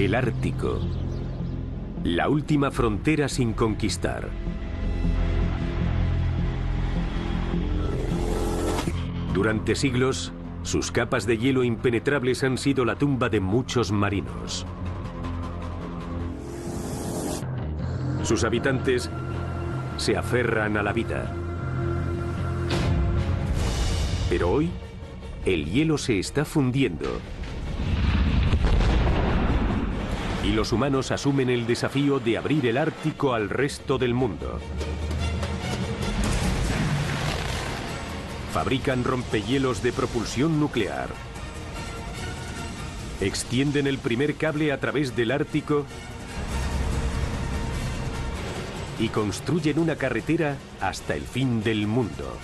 El Ártico. La última frontera sin conquistar. Durante siglos, sus capas de hielo impenetrables han sido la tumba de muchos marinos. Sus habitantes se aferran a la vida. Pero hoy, el hielo se está fundiendo. Y los humanos asumen el desafío de abrir el Ártico al resto del mundo. Fabrican rompehielos de propulsión nuclear. Extienden el primer cable a través del Ártico y construyen una carretera hasta el fin del mundo.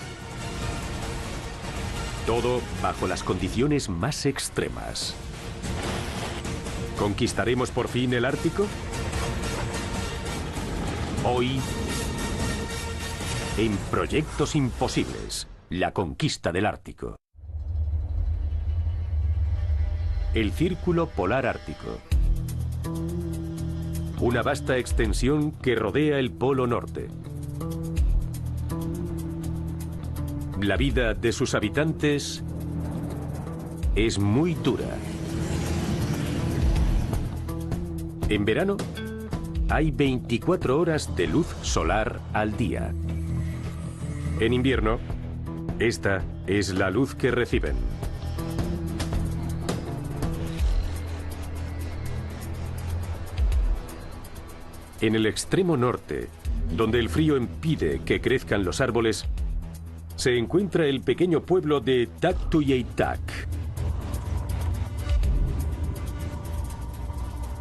Todo bajo las condiciones más extremas. ¿Conquistaremos por fin el Ártico? Hoy, en Proyectos Imposibles, la conquista del Ártico. El Círculo Polar Ártico. Una vasta extensión que rodea el Polo Norte. La vida de sus habitantes es muy dura. En verano, hay 24 horas de luz solar al día. En invierno, esta es la luz que reciben. En el extremo norte, donde el frío impide que crezcan los árboles, se encuentra el pequeño pueblo de Taqtuyeiaq.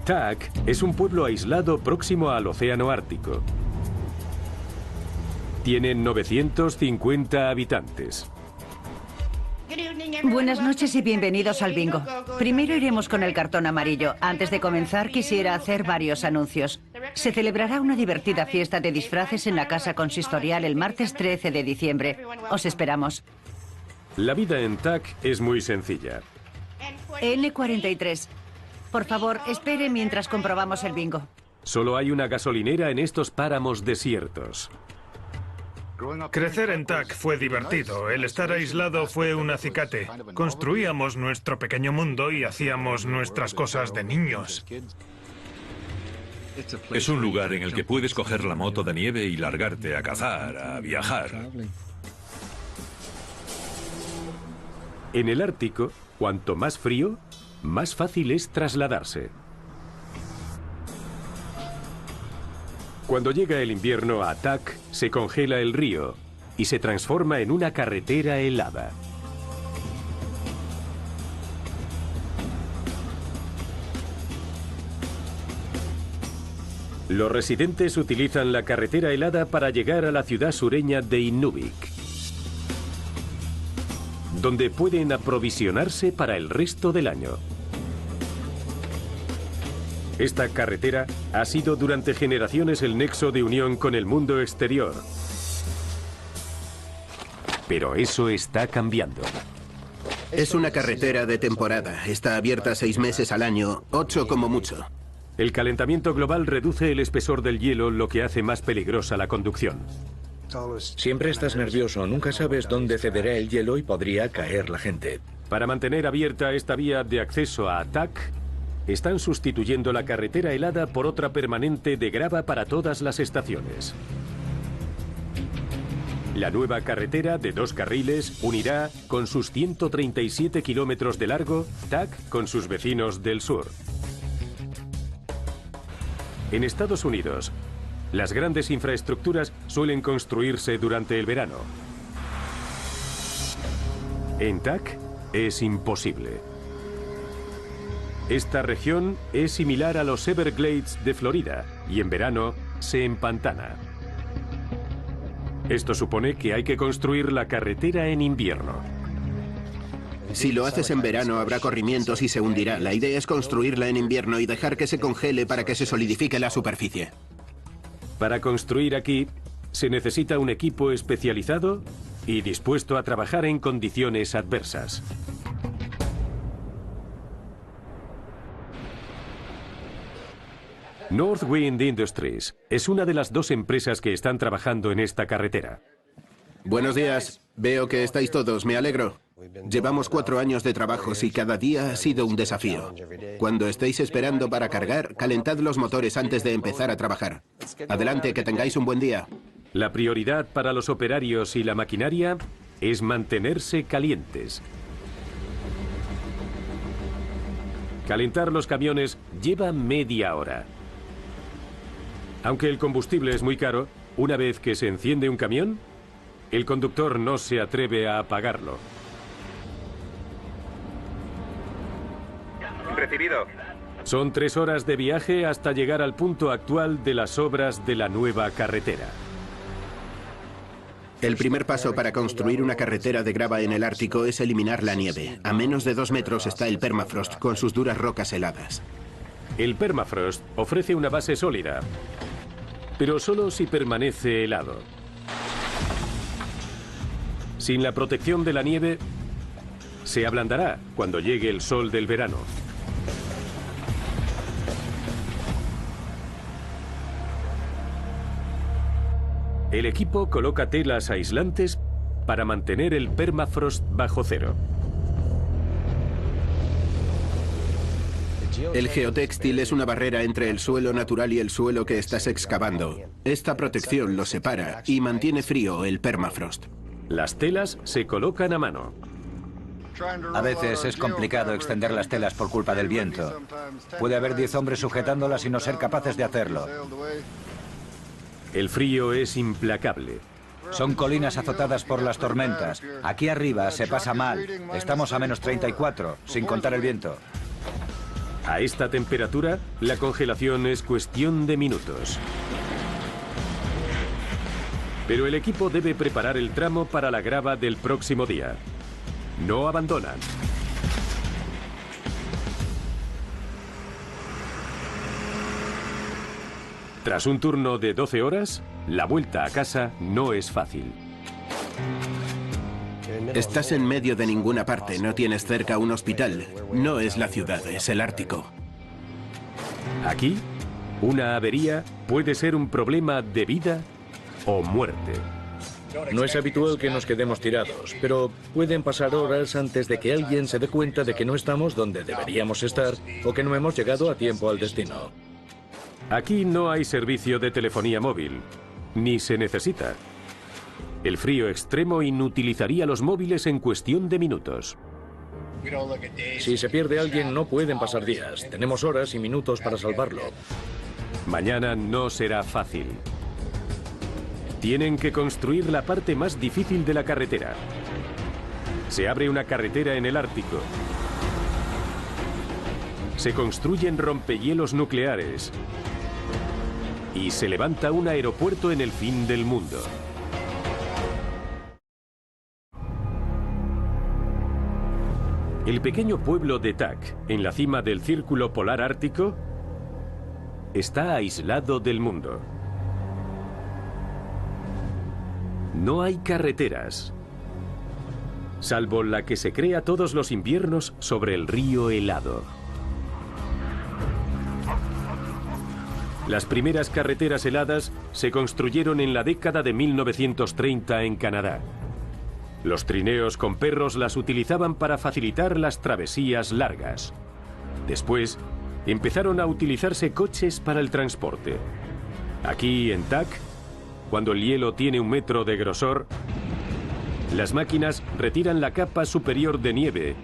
Tak es un pueblo aislado próximo al Océano Ártico. Tiene 950 habitantes. Buenas noches y bienvenidos al bingo. Primero iremos con el cartón amarillo. Antes de comenzar, quisiera hacer varios anuncios. Se celebrará una divertida fiesta de disfraces en la Casa Consistorial el martes 13 de diciembre. Os esperamos. La vida en Tak es muy sencilla. N43. Por favor, espere mientras comprobamos el bingo. Solo hay una gasolinera en estos páramos desiertos. Crecer en Tak fue divertido. El estar aislado fue un acicate. Construíamos nuestro pequeño mundo y hacíamos nuestras cosas de niños. Es un lugar en el que puedes coger la moto de nieve y largarte a cazar, a viajar. En el Ártico, cuanto más frío, más fácil es trasladarse. Cuando llega el invierno a Tak, se congela el río y se transforma en una carretera helada. Los residentes utilizan la carretera helada para llegar a la ciudad sureña de Inuvik, donde pueden aprovisionarse para el resto del año. Esta carretera ha sido durante generaciones el nexo de unión con el mundo exterior. Pero eso está cambiando. Es una carretera de temporada. Está abierta 6 meses al año, 8 como mucho. El calentamiento global reduce el espesor del hielo, lo que hace más peligrosa la conducción. Siempre estás nervioso, nunca sabes dónde cederá el hielo y podría caer la gente. Para mantener abierta esta vía de acceso a Tak, están sustituyendo la carretera helada por otra permanente de grava para todas las estaciones. La nueva carretera de 2 carriles unirá, con sus 137 kilómetros de largo, Tak con sus vecinos del sur. En Estados Unidos, las grandes infraestructuras suelen construirse durante el verano. En Tak es imposible. Esta región es similar a los Everglades de Florida y en verano se empantana. Esto supone que hay que construir la carretera en invierno. Si lo haces en verano habrá corrimientos y se hundirá. La idea es construirla en invierno y dejar que se congele para que se solidifique la superficie. Para construir aquí se necesita un equipo especializado y dispuesto a trabajar en condiciones adversas. Northwind Industries es una de las 2 empresas que están trabajando en esta carretera. Buenos días. Veo que estáis todos, me alegro. Llevamos 4 años de trabajos y cada día ha sido un desafío. Cuando estéis esperando para cargar, calentad los motores antes de empezar a trabajar. Adelante, que tengáis un buen día. La prioridad para los operarios y la maquinaria es mantenerse calientes. Calentar los camiones lleva media hora. Aunque el combustible es muy caro, una vez que se enciende un camión, el conductor no se atreve a apagarlo. Recibido. Son 3 horas de viaje hasta llegar al punto actual de las obras de la nueva carretera. El primer paso para construir una carretera de grava en el Ártico es eliminar la nieve. A menos de 2 metros está el permafrost con sus duras rocas heladas. El permafrost ofrece una base sólida, pero solo si permanece helado. Sin la protección de la nieve, se ablandará cuando llegue el sol del verano. El equipo coloca telas aislantes para mantener el permafrost bajo cero. El geotextil es una barrera entre el suelo natural y el suelo que estás excavando. Esta protección lo separa y mantiene frío el permafrost. Las telas se colocan a mano. A veces es complicado extender las telas por culpa del viento. Puede haber 10 hombres sujetándolas y no ser capaces de hacerlo. El frío es implacable. Son colinas azotadas por las tormentas. Aquí arriba se pasa mal. Estamos a menos 34, sin contar el viento. A esta temperatura, la congelación es cuestión de minutos. Pero el equipo debe preparar el tramo para la grava del próximo día. No abandonan. Tras un turno de 12 horas, la vuelta a casa no es fácil. Estás en medio de ninguna parte, no tienes cerca un hospital. No es la ciudad, es el Ártico. Aquí, una avería puede ser un problema de vida o muerte. No es habitual que nos quedemos tirados, pero pueden pasar horas antes de que alguien se dé cuenta de que no estamos donde deberíamos estar o que no hemos llegado a tiempo al destino. Aquí no hay servicio de telefonía móvil, ni se necesita. El frío extremo inutilizaría los móviles en cuestión de minutos. Si se pierde alguien, no pueden pasar días. Tenemos horas y minutos para salvarlo. Mañana no será fácil. Tienen que construir la parte más difícil de la carretera. Se abre una carretera en el Ártico. Se construyen rompehielos nucleares. Y se levanta un aeropuerto en el fin del mundo. El pequeño pueblo de Tak, en la cima del Círculo Polar Ártico, está aislado del mundo. No hay carreteras, salvo la que se crea todos los inviernos sobre el río helado. Las primeras carreteras heladas se construyeron en la década de 1930 en Canadá. Los trineos con perros las utilizaban para facilitar las travesías largas. Después, empezaron a utilizarse coches para el transporte. Aquí, en Tak, cuando el hielo tiene 1 metro de grosor, las máquinas retiran la capa superior de nieve,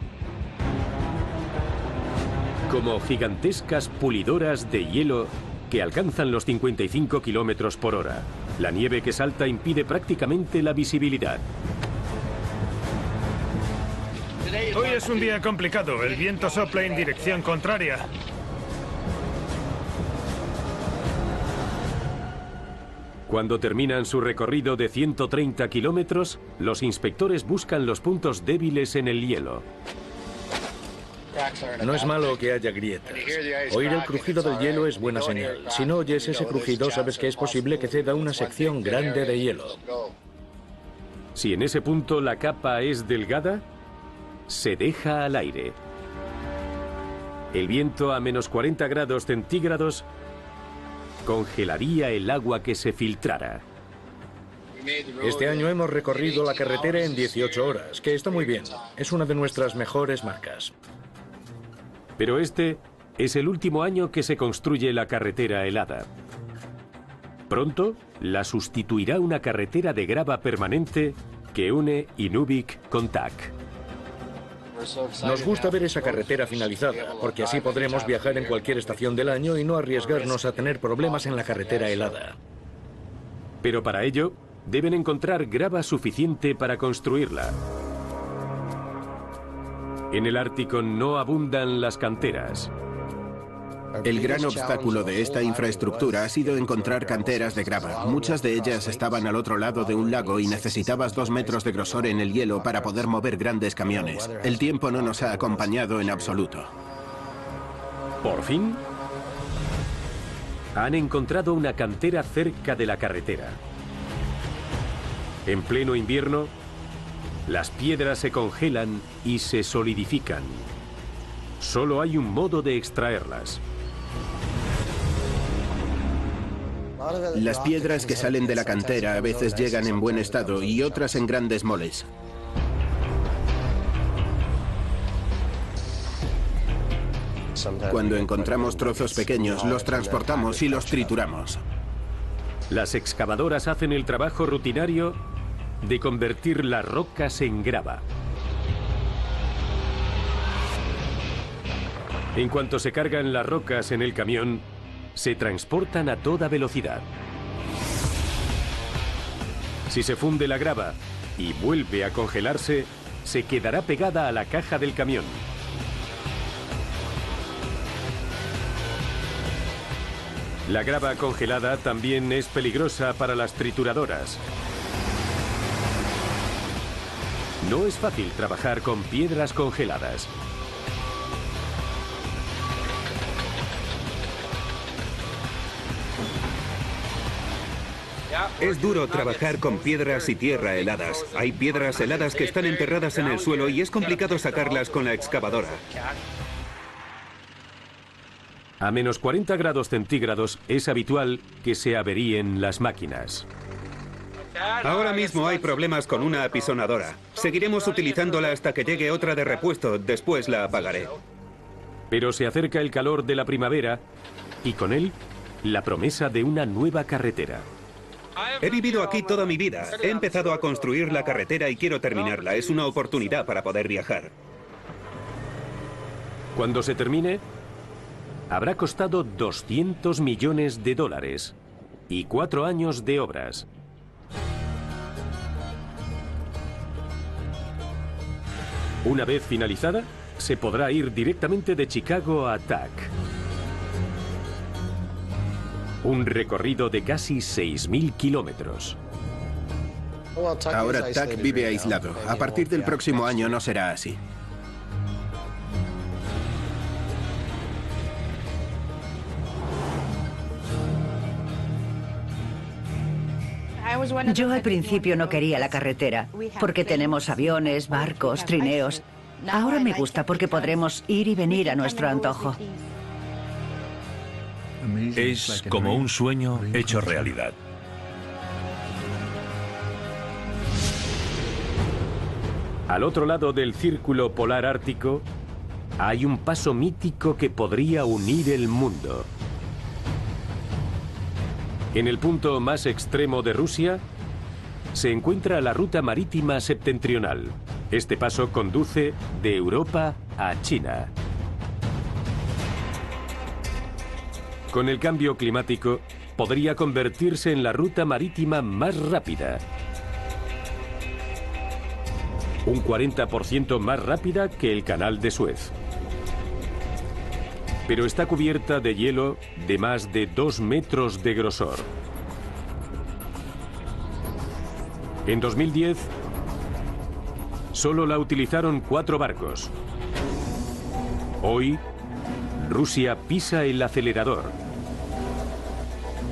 como gigantescas pulidoras de hielo que alcanzan los 55 kilómetros por hora. La nieve que salta impide prácticamente la visibilidad. Hoy es un día complicado. El viento sopla en dirección contraria. Cuando terminan su recorrido de 130 kilómetros, los inspectores buscan los puntos débiles en el hielo. No es malo que haya grietas. Oír el crujido del hielo es buena señal. Si no oyes ese crujido, sabes que es posible que ceda una sección grande de hielo. Si en ese punto la capa es delgada, se deja al aire. El viento a menos 40 grados centígrados congelaría el agua que se filtrara. Este año hemos recorrido la carretera en 18 horas, que está muy bien. Es una de nuestras mejores marcas. Pero este es el último año que se construye la carretera helada. Pronto la sustituirá una carretera de grava permanente que une Inuvik con Tak. Nos gusta ver esa carretera finalizada, porque así podremos viajar en cualquier estación del año y no arriesgarnos a tener problemas en la carretera helada. Pero para ello, deben encontrar grava suficiente para construirla. En el Ártico no abundan las canteras. El gran obstáculo de esta infraestructura ha sido encontrar canteras de grava. Muchas de ellas estaban al otro lado de un lago y necesitabas 2 metros de grosor en el hielo para poder mover grandes camiones. El tiempo no nos ha acompañado en absoluto. Por fin, han encontrado una cantera cerca de la carretera. En pleno invierno, las piedras se congelan y se solidifican. Solo hay un modo de extraerlas. Las piedras que salen de la cantera a veces llegan en buen estado y otras en grandes moles. Cuando encontramos trozos pequeños, los transportamos y los trituramos. Las excavadoras hacen el trabajo rutinario de convertir las rocas en grava. En cuanto se cargan las rocas en el camión, se transportan a toda velocidad. Si se funde la grava y vuelve a congelarse, se quedará pegada a la caja del camión. La grava congelada también es peligrosa para las trituradoras. No es fácil trabajar con piedras congeladas. Es duro trabajar con piedras y tierra heladas. Hay piedras heladas que están enterradas en el suelo y es complicado sacarlas con la excavadora. A menos 40 grados centígrados es habitual que se averíen las máquinas. Ahora mismo hay problemas con una apisonadora. Seguiremos utilizándola hasta que llegue otra de repuesto, después la apagaré. Pero se acerca el calor de la primavera y con él la promesa de una nueva carretera. He vivido aquí toda mi vida. He empezado a construir la carretera y quiero terminarla. Es una oportunidad para poder viajar. Cuando se termine, habrá costado 200 millones de dólares y 4 años de obras. Una vez finalizada, se podrá ir directamente de Chicago a Tak. Un recorrido de casi 6.000 kilómetros. Ahora Tak vive aislado. A partir del próximo año no será así. Yo al principio no quería la carretera, porque tenemos aviones, barcos, trineos. Ahora me gusta porque podremos ir y venir a nuestro antojo. Es como un sueño hecho realidad. Al otro lado del círculo polar ártico, hay un paso mítico que podría unir el mundo. En el punto más extremo de Rusia, se encuentra la ruta marítima septentrional. Este paso conduce de Europa a China. Con el cambio climático, podría convertirse en la ruta marítima más rápida. Un 40% más rápida que el Canal de Suez. Pero está cubierta de hielo de más de 2 metros de grosor. En 2010, solo la utilizaron 4 barcos. Hoy, Rusia pisa el acelerador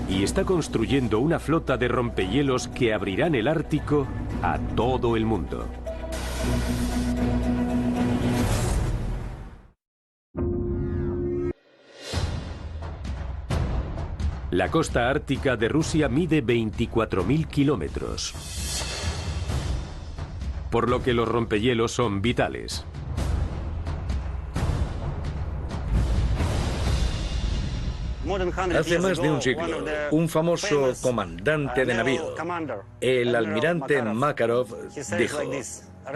y está construyendo una flota de rompehielos que abrirán el Ártico a todo el mundo. La costa ártica de Rusia mide 24.000 kilómetros, por lo que los rompehielos son vitales. Hace más de un siglo, un famoso comandante de navío, el almirante Makarov, dijo: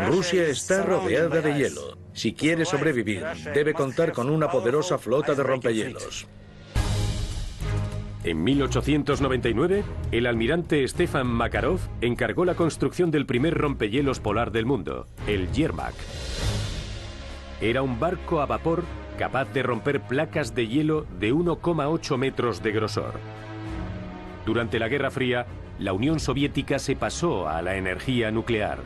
Rusia está rodeada de hielo. Si quiere sobrevivir, debe contar con una poderosa flota de rompehielos. En 1899, el almirante Stefan Makarov encargó la construcción del primer rompehielos polar del mundo, el Yermak. Era un barco a vapor capaz de romper placas de hielo de 1,8 metros de grosor. Durante la Guerra Fría, la Unión Soviética se pasó a la energía nuclear.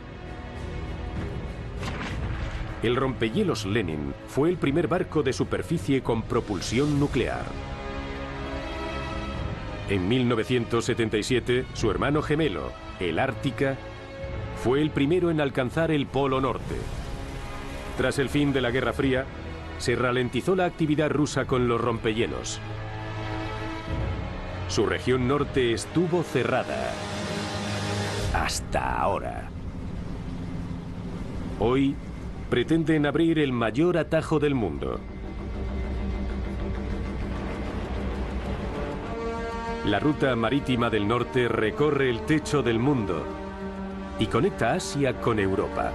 El rompehielos Lenin fue el primer barco de superficie con propulsión nuclear. En 1977, su hermano gemelo, el Ártica, fue el primero en alcanzar el Polo Norte. Tras el fin de la Guerra Fría, se ralentizó la actividad rusa con los rompehielos. Su región norte estuvo cerrada. Hasta ahora. Hoy pretenden abrir el mayor atajo del mundo. La ruta marítima del norte recorre el techo del mundo y conecta Asia con Europa.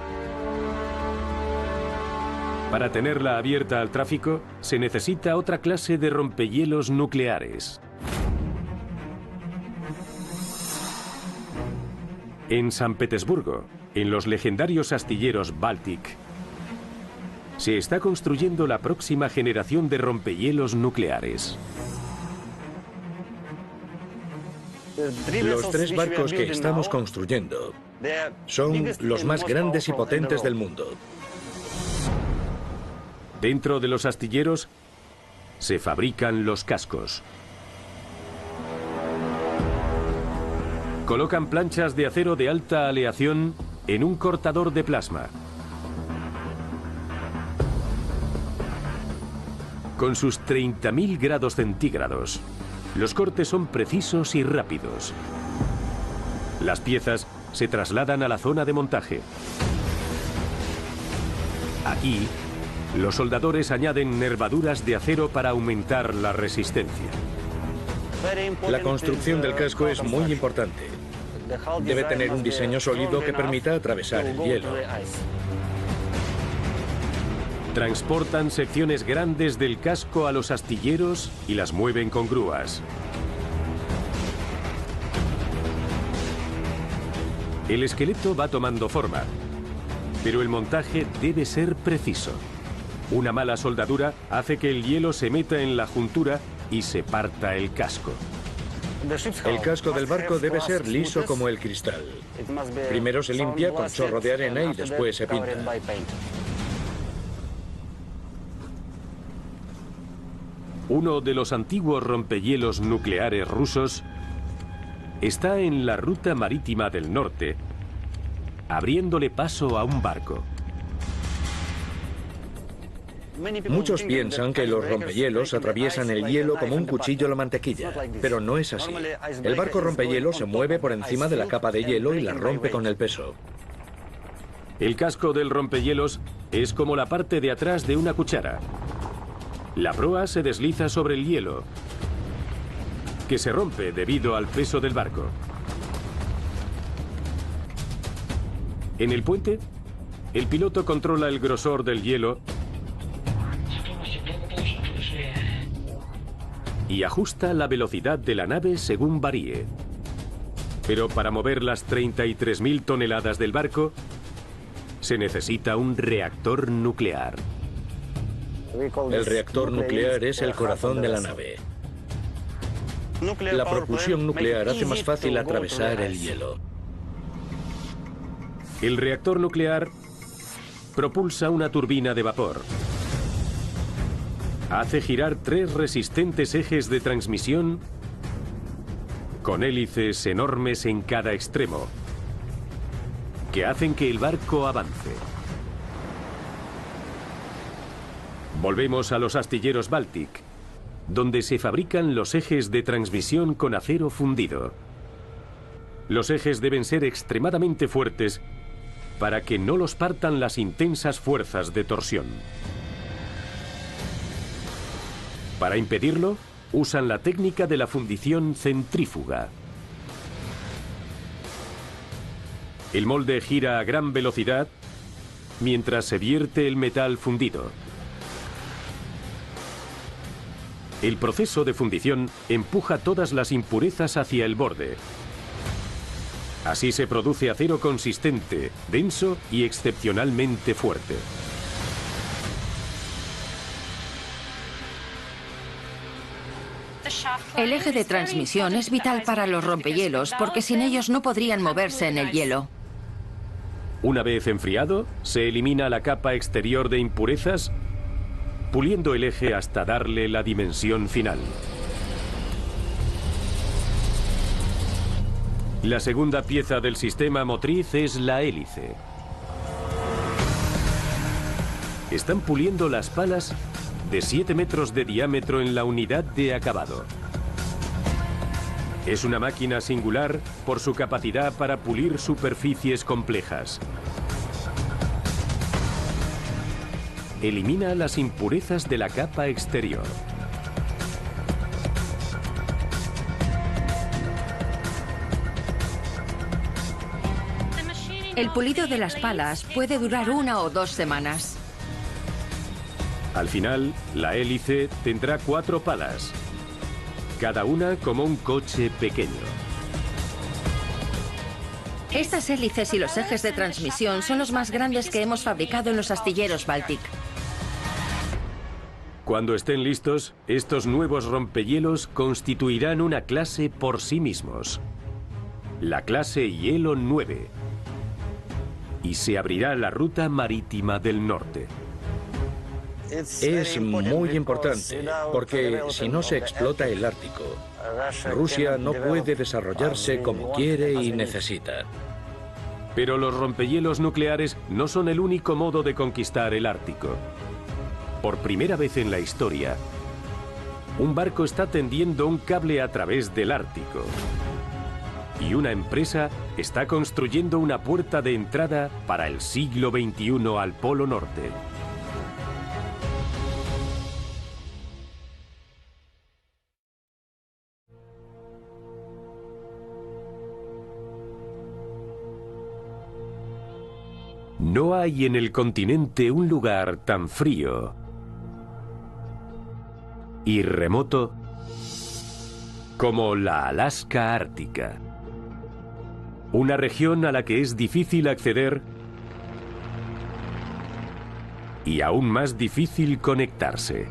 Para tenerla abierta al tráfico, se necesita otra clase de rompehielos nucleares. En San Petersburgo, en los legendarios astilleros Baltic, se está construyendo la próxima generación de rompehielos nucleares. Los 3 barcos que estamos construyendo son los más grandes y potentes del mundo. Dentro de los astilleros se fabrican los cascos. Colocan planchas de acero de alta aleación en un cortador de plasma. Con sus 30.000 grados centígrados, los cortes son precisos y rápidos. Las piezas se trasladan a la zona de montaje. Aquí, los soldadores añaden nervaduras de acero para aumentar la resistencia. La construcción del casco es muy importante. Debe tener un diseño sólido que permita atravesar el hielo. Transportan secciones grandes del casco a los astilleros y las mueven con grúas. El esqueleto va tomando forma, pero el montaje debe ser preciso. Una mala soldadura hace que el hielo se meta en la juntura y se parta el casco. El casco del barco debe ser liso como el cristal. Primero se limpia con chorro de arena y después se pinta. Uno de los antiguos rompehielos nucleares rusos está en la ruta marítima del norte, abriéndole paso a un barco. Muchos piensan que los rompehielos atraviesan el hielo como un cuchillo la mantequilla, pero no es así. El barco rompehielos se mueve por encima de la capa de hielo y la rompe con el peso. El casco del rompehielos es como la parte de atrás de una cuchara. La proa se desliza sobre el hielo, que se rompe debido al peso del barco. En el puente, el piloto controla el grosor del hielo y ajusta la velocidad de la nave según varíe. Pero para mover las 33.000 toneladas del barco, se necesita un reactor nuclear. El reactor nuclear es el corazón de la nave. La propulsión nuclear hace más fácil atravesar el hielo. El reactor nuclear propulsa una turbina de vapor. Hace girar 3 resistentes ejes de transmisión con hélices enormes en cada extremo, que hacen que el barco avance. Volvemos a los astilleros Baltic. donde se fabrican los ejes de transmisión con acero fundido. Los ejes deben ser extremadamente fuertes para que no los partan las intensas fuerzas de torsión. Para impedirlo, usan la técnica de la fundición centrífuga. El molde gira a gran velocidad mientras se vierte el metal fundido. El proceso de fundición empuja todas las impurezas hacia el borde. Así se produce acero consistente, denso y excepcionalmente fuerte. El eje de transmisión es vital para los rompehielos porque sin ellos no podrían moverse en el hielo. Una vez enfriado, se elimina la capa exterior de impurezas, puliendo el eje hasta darle la dimensión final. La segunda pieza del sistema motriz es la hélice. Están puliendo las palas de 7 metros de diámetro en la unidad de acabado. Es una máquina singular por su capacidad para pulir superficies complejas. Elimina las impurezas de la capa exterior. El pulido de las palas puede durar 1 o 2 semanas. Al final, la hélice tendrá 4 palas, cada una como un coche pequeño. Estas hélices y los ejes de transmisión son los más grandes que hemos fabricado en los astilleros Baltic. Cuando estén listos, estos nuevos rompehielos constituirán una clase por sí mismos. La clase Hielo 9. Y se abrirá la ruta marítima del norte. Es muy importante porque si no se explota el Ártico, Rusia no puede desarrollarse como quiere y necesita. Pero los rompehielos nucleares no son el único modo de conquistar el Ártico. Por primera vez en la historia, un barco está tendiendo un cable a través del Ártico. Y una empresa está construyendo una puerta de entrada para el siglo XXI al Polo Norte. No hay en el continente un lugar tan frío y remoto como la Alaska Ártica. Una región a la que es difícil acceder y aún más difícil conectarse.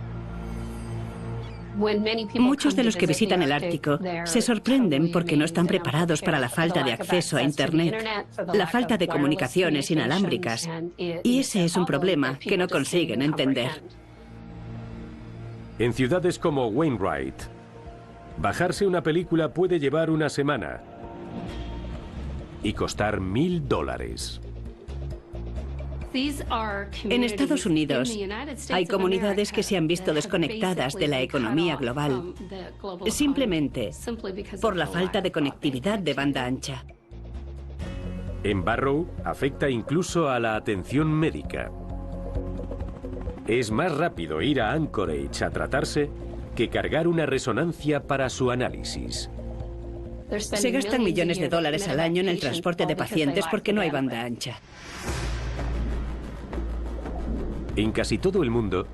Muchos de los que visitan el Ártico se sorprenden porque no están preparados para la falta de acceso a Internet, la falta de comunicaciones inalámbricas, y ese es un problema que no consiguen entender. En ciudades como Wainwright, bajarse una película puede llevar una semana y costar $1000. En Estados Unidos hay comunidades que se han visto desconectadas de la economía global simplemente por la falta de conectividad de banda ancha. En Barrow afecta incluso a la atención médica. Es más rápido ir a Anchorage a tratarse que cargar una resonancia para su análisis. Se gastan millones de dólares al año en el transporte de pacientes porque no hay banda ancha. En casi todo el mundo,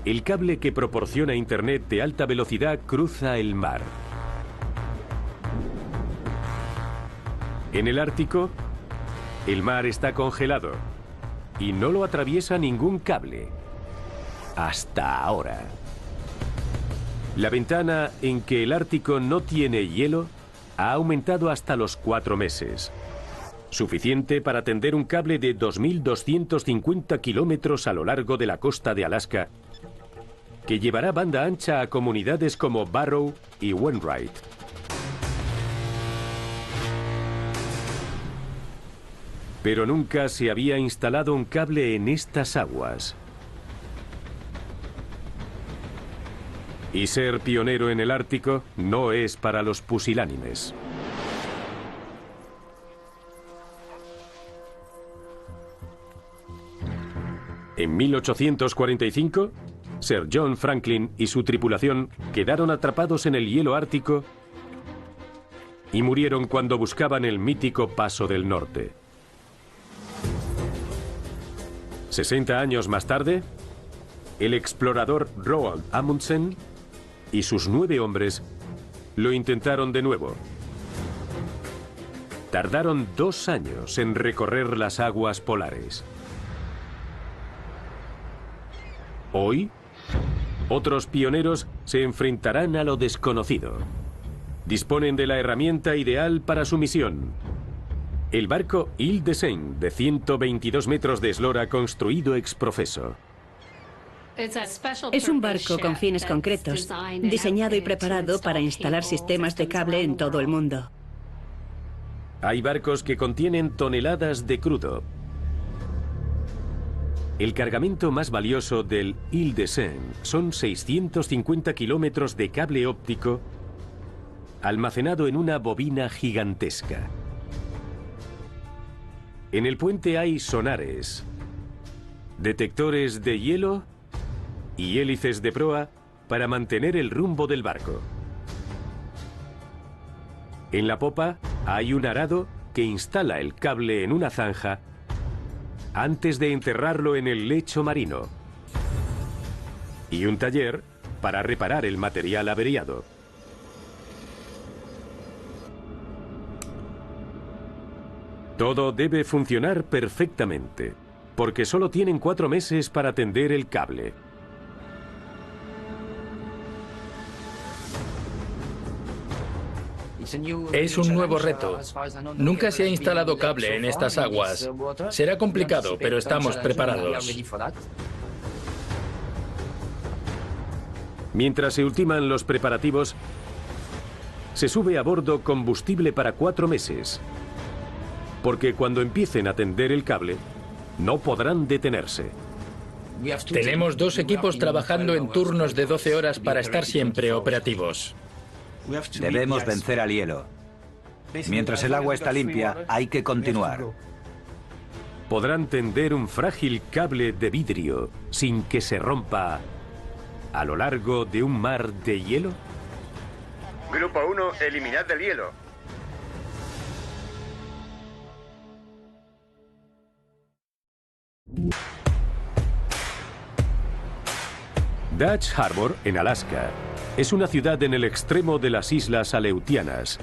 el cable que proporciona Internet de alta velocidad cruza el mar. En el Ártico, el mar está congelado y no lo atraviesa ningún cable. Hasta ahora. La ventana en que el Ártico no tiene hielo ha aumentado hasta los 4 meses. Suficiente para tender un cable de 2.250 kilómetros a lo largo de la costa de Alaska, que llevará banda ancha a comunidades como Barrow y Wainwright. Pero nunca se había instalado un cable en estas aguas. Y ser pionero en el Ártico no es para los pusilánimes. En 1845, Sir John Franklin y su tripulación quedaron atrapados en el hielo ártico y murieron cuando buscaban el mítico Paso del Norte. 60 años más tarde, el explorador Roald Amundsen y sus 9 hombres lo intentaron de nuevo. Tardaron 2 años en recorrer las aguas polares. Hoy, otros pioneros se enfrentarán a lo desconocido. Disponen de la herramienta ideal para su misión. El barco Ile de Seine, de 122 metros de eslora, construido ex professo. Es un barco con fines concretos, diseñado y preparado para instalar sistemas de cable en todo el mundo. Hay barcos que contienen toneladas de crudo. El cargamento más valioso del Ile de Seine son 650 kilómetros de cable óptico almacenado en una bobina gigantesca. En el puente hay sonares, detectores de hielo y hélices de proa para mantener el rumbo del barco. En la popa hay un arado que instala el cable en una zanja antes de enterrarlo en el lecho marino, y un taller para reparar el material averiado. Todo debe funcionar perfectamente, porque solo tienen 4 meses para tender el cable. Es un nuevo reto. Nunca se ha instalado cable en estas aguas. Será complicado, pero estamos preparados. Mientras se ultiman los preparativos, se sube a bordo combustible para 4 meses, porque cuando empiecen a tender el cable, no podrán detenerse. Tenemos 2 equipos trabajando en turnos de 12 horas para estar siempre operativos. Debemos vencer al hielo. Mientras el agua está limpia, hay que continuar. ¿Podrán tender un frágil cable de vidrio sin que se rompa a lo largo de un mar de hielo? Grupo 1, eliminad del hielo. Dutch Harbor, en Alaska, es una ciudad en el extremo de las islas Aleutianas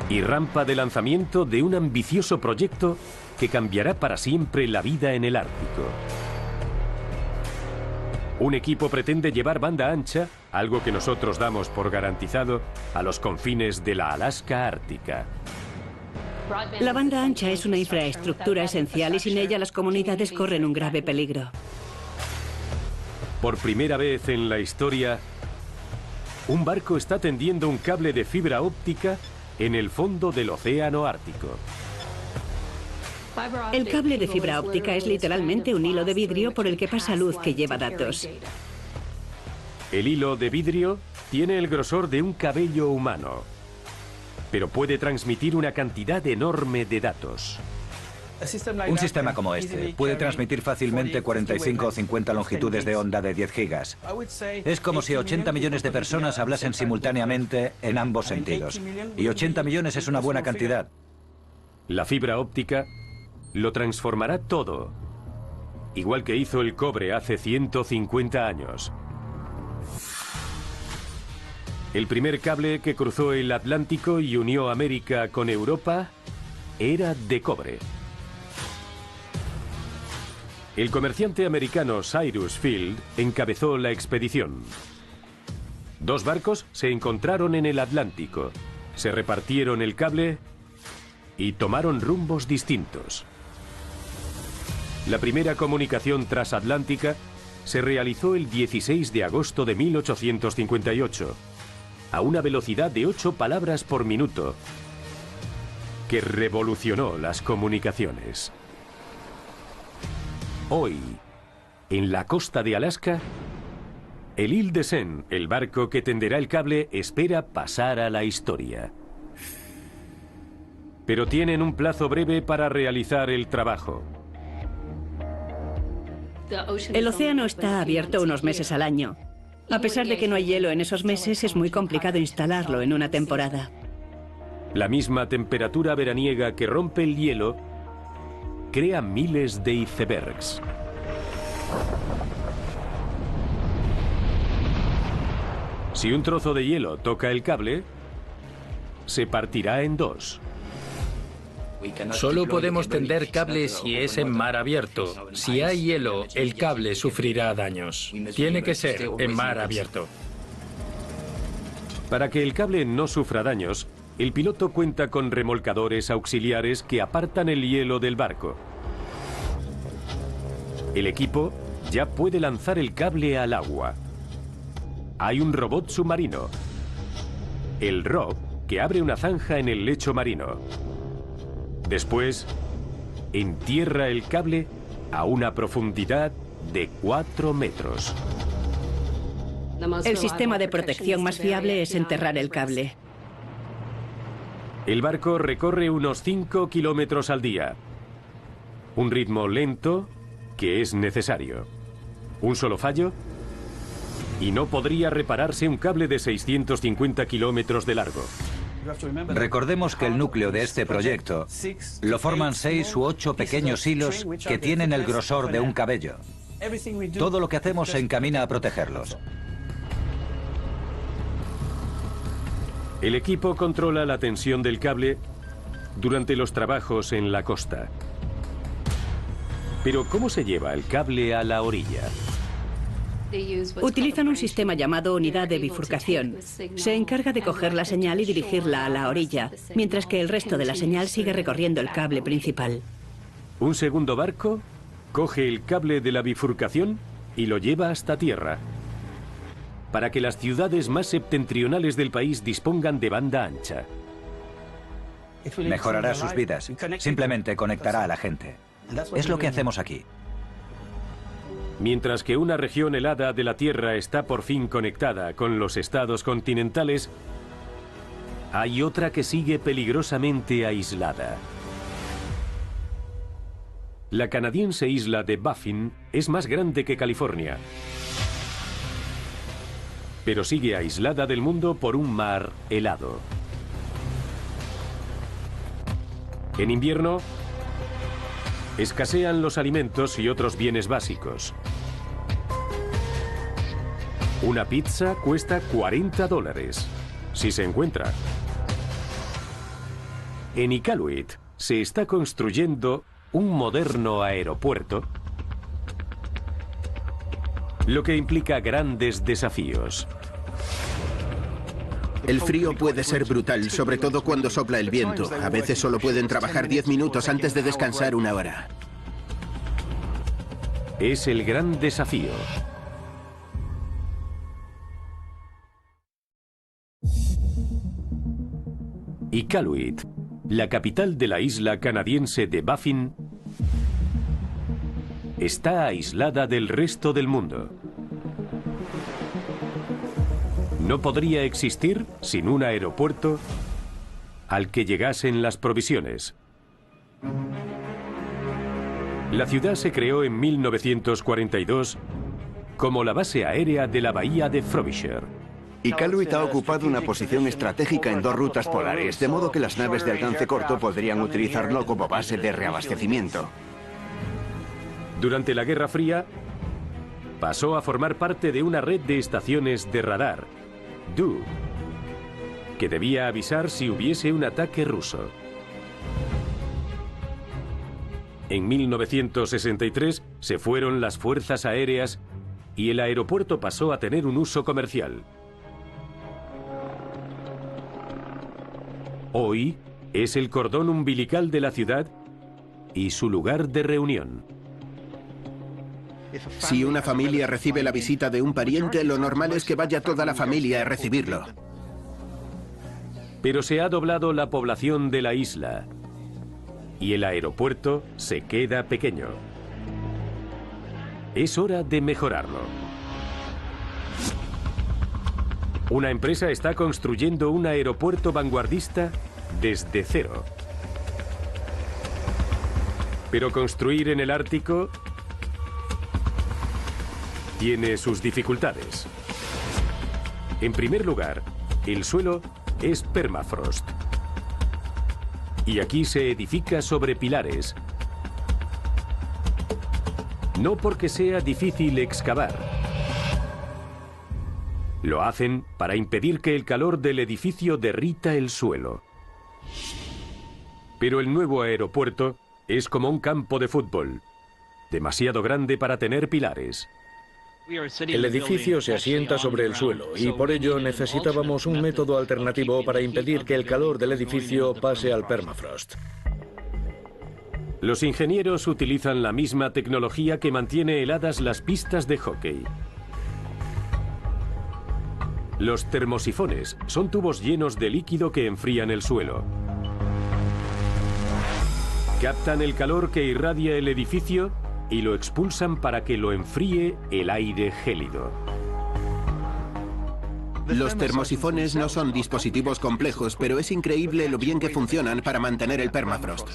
y rampa de lanzamiento de un ambicioso proyecto que cambiará para siempre la vida en el Ártico. Un equipo pretende llevar banda ancha, algo que nosotros damos por garantizado, a los confines de la Alaska ártica. La banda ancha es una infraestructura esencial y sin ella las comunidades corren un grave peligro. Por primera vez en la historia, un barco está tendiendo un cable de fibra óptica en el fondo del océano Ártico. El cable de fibra óptica es literalmente un hilo de vidrio por el que pasa luz que lleva datos. El hilo de vidrio tiene el grosor de un cabello humano, pero puede transmitir una cantidad enorme de datos. Un sistema como este puede transmitir fácilmente 45 o 50 longitudes de onda de 10 gigas. Es como si 80 millones de personas hablasen simultáneamente en ambos sentidos. Y 80 millones es una buena cantidad. La fibra óptica lo transformará todo, igual que hizo el cobre hace 150 años. El primer cable que cruzó el Atlántico y unió América con Europa era de cobre. El comerciante americano Cyrus Field encabezó la expedición. 2 barcos se encontraron en el Atlántico, se repartieron el cable y tomaron rumbos distintos. La primera comunicación transatlántica se realizó el 16 de agosto de 1858, a una velocidad de 8 palabras por minuto, que revolucionó las comunicaciones. Hoy, en la costa de Alaska, El Ile de Seine, el barco que tenderá el cable, espera pasar a la historia. Pero tienen un plazo breve para realizar el trabajo. El océano está abierto unos meses al año. A pesar de que no hay hielo en esos meses, es muy complicado instalarlo en una temporada. La misma temperatura veraniega que rompe el hielo crea miles de icebergs. Si un trozo de hielo toca el cable, se partirá en dos. Solo podemos tender cable si es en mar abierto. Si hay hielo, el cable sufrirá daños. Tiene que ser en mar abierto. Para que el cable no sufra daños, el piloto cuenta con remolcadores auxiliares que apartan el hielo del barco. El equipo ya puede lanzar el cable al agua. Hay un robot submarino, el ROV, que abre una zanja en el lecho marino. Después, entierra el cable a una profundidad de 4 metros. El sistema de protección más fiable es enterrar el cable. El barco recorre unos 5 kilómetros al día. Un ritmo lento que es necesario. Un solo fallo y no podría repararse un cable de 650 kilómetros de largo. Recordemos que el núcleo de este proyecto lo forman 6 u 8 pequeños hilos que tienen el grosor de un cabello. Todo lo que hacemos se encamina a protegerlos. El equipo controla la tensión del cable durante los trabajos en la costa. Pero ¿cómo se lleva el cable a la orilla? Utilizan un sistema llamado unidad de bifurcación. Se encarga de coger la señal y dirigirla a la orilla, mientras que el resto de la señal sigue recorriendo el cable principal. Un segundo barco coge el cable de la bifurcación y lo lleva hasta tierra, para que las ciudades más septentrionales del país dispongan de banda ancha. Mejorará sus vidas. Simplemente conectará a la gente. Es lo que hacemos aquí. Mientras que una región helada de la Tierra está por fin conectada con los estados continentales, hay otra que sigue peligrosamente aislada. La canadiense isla de Baffin es más grande que California, pero sigue aislada del mundo por un mar helado. En invierno, escasean los alimentos y otros bienes básicos. Una pizza cuesta $40, si se encuentra. En Iqaluit se está construyendo un moderno aeropuerto, lo que implica grandes desafíos. El frío puede ser brutal, sobre todo cuando sopla el viento. A veces solo pueden trabajar 10 minutos antes de descansar 1 hora. Es el gran desafío. Iqaluit, la capital de la isla canadiense de Baffin, está aislada del resto del mundo. No podría existir sin un aeropuerto al que llegasen las provisiones. La ciudad se creó en 1942 como la base aérea de la bahía de Frobisher. Iqaluit ha ocupado una posición estratégica en 2 rutas polares, de modo que las naves de alcance corto podrían utilizarlo como base de reabastecimiento. Durante la Guerra Fría, pasó a formar parte de una red de estaciones de radar, DU, que debía avisar si hubiese un ataque ruso. En 1963 se fueron las fuerzas aéreas y el aeropuerto pasó a tener un uso comercial. Hoy es el cordón umbilical de la ciudad y su lugar de reunión. Si una familia recibe la visita de un pariente, lo normal es que vaya toda la familia a recibirlo. Pero se ha doblado la población de la isla y el aeropuerto se queda pequeño. Es hora de mejorarlo. Una empresa está construyendo un aeropuerto vanguardista desde cero. Pero construir en el Ártico tiene sus dificultades. En primer lugar, el suelo es permafrost. Y aquí se edifica sobre pilares. No porque sea difícil excavar. Lo hacen para impedir que el calor del edificio derrita el suelo. Pero el nuevo aeropuerto es como un campo de fútbol, demasiado grande para tener pilares. El edificio se asienta sobre el suelo y por ello necesitábamos un método alternativo para impedir que el calor del edificio pase al permafrost. Los ingenieros utilizan la misma tecnología que mantiene heladas las pistas de hockey. Los termosifones son tubos llenos de líquido que enfrían el suelo. Captan el calor que irradia el edificio y lo expulsan para que lo enfríe el aire gélido. Los termosifones no son dispositivos complejos, pero es increíble lo bien que funcionan para mantener el permafrost.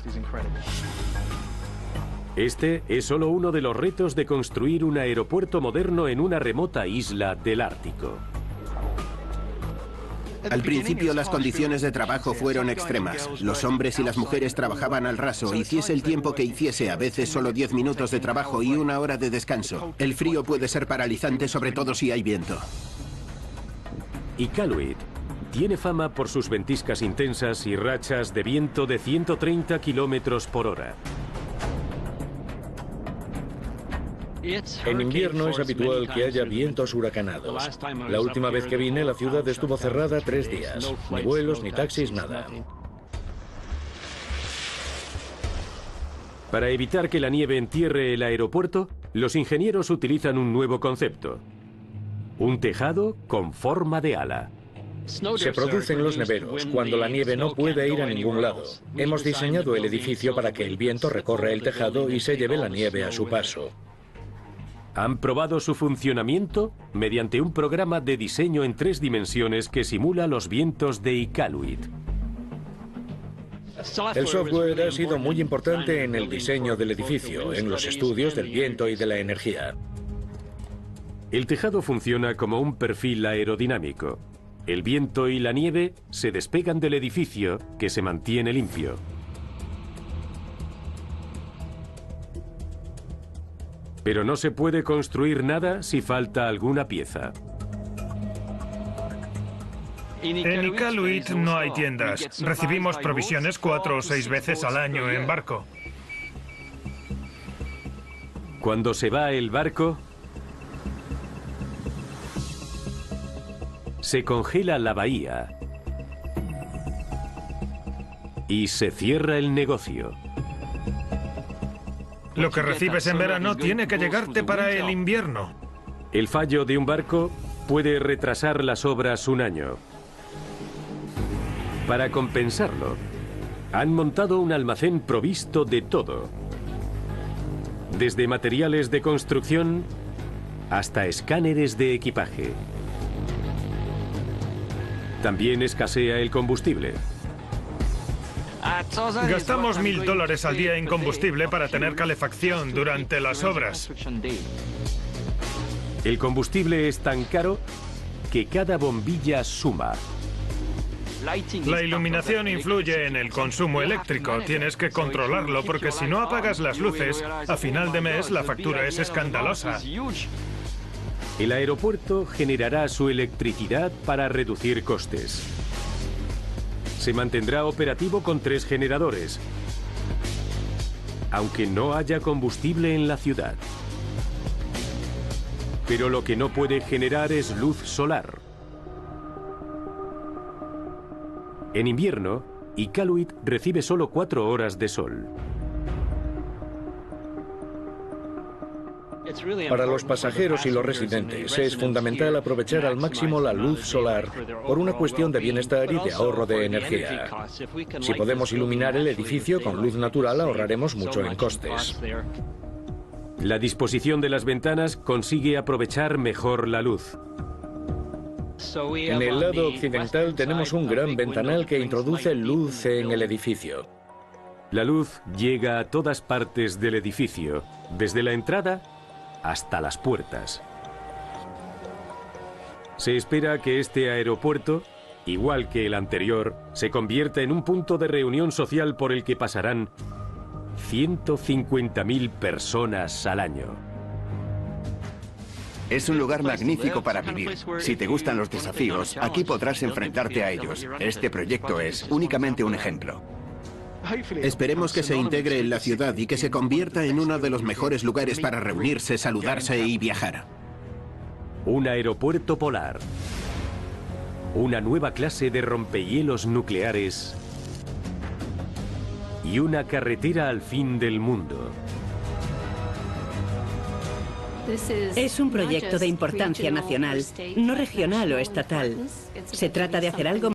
Este es solo uno de los retos de construir un aeropuerto moderno en una remota isla del Ártico. Al principio las condiciones de trabajo fueron extremas. Los hombres y las mujeres trabajaban al raso, hiciese el tiempo que hiciese, a veces solo 10 minutos de trabajo y 1 hora de descanso. El frío puede ser paralizante, sobre todo si hay viento. Iqaluit tiene fama por sus ventiscas intensas y rachas de viento de 130 kilómetros por hora. En invierno es habitual que haya vientos huracanados. La última vez que vine, la ciudad estuvo cerrada 3 días. Ni vuelos, ni taxis, nada. Para evitar que la nieve entierre el aeropuerto, los ingenieros utilizan un nuevo concepto: un tejado con forma de ala. Se producen los neveros cuando la nieve no puede ir a ningún lado. Hemos diseñado el edificio para que el viento recorra el tejado y se lleve la nieve a su paso. Han probado su funcionamiento mediante un programa de diseño en 3 dimensiones que simula los vientos de Iqaluit. El software ha sido muy importante en el diseño del edificio, en los estudios del viento y de la energía. El tejado funciona como un perfil aerodinámico. El viento y la nieve se despegan del edificio, que se mantiene limpio. Pero no se puede construir nada si falta alguna pieza. En Iqaluit no hay tiendas. Recibimos provisiones 4 o 6 veces al año en barco. Cuando se va el barco, se congela la bahía y se cierra el negocio. Lo que recibes en verano tiene que llegarte para el invierno. El fallo de un barco puede retrasar las obras 1 año. Para compensarlo, han montado un almacén provisto de todo. Desde materiales de construcción hasta escáneres de equipaje. También escasea el combustible. Gastamos $1000 al día en combustible para tener calefacción durante las obras. El combustible es tan caro que cada bombilla suma. La iluminación influye en el consumo eléctrico. Tienes que controlarlo porque si no apagas las luces, a final de mes la factura es escandalosa. El aeropuerto generará su electricidad para reducir costes. Se mantendrá operativo con 3 generadores, aunque no haya combustible en la ciudad. Pero lo que no puede generar es luz solar. En invierno, Iqaluit recibe solo 4 horas de sol. Para los pasajeros y los residentes es fundamental aprovechar al máximo la luz solar por una cuestión de bienestar y de ahorro de energía. Si podemos iluminar el edificio con luz natural, ahorraremos mucho en costes. La disposición de las ventanas consigue aprovechar mejor la luz. En el lado occidental tenemos un gran ventanal que introduce luz en el edificio. La luz llega a todas partes del edificio, desde la entrada hasta las puertas. Se espera que este aeropuerto, igual que el anterior, se convierta en un punto de reunión social por el que pasarán 150.000 personas al año. Es un lugar magnífico para vivir. Si te gustan los desafíos, aquí podrás enfrentarte a ellos. Este proyecto es únicamente un ejemplo. Esperemos que se integre en la ciudad y que se convierta en uno de los mejores lugares para reunirse, saludarse y viajar. Un aeropuerto polar. Una nueva clase de rompehielos nucleares. Y una carretera al fin del mundo. Es un proyecto de importancia nacional, no regional o estatal. Se trata de hacer algo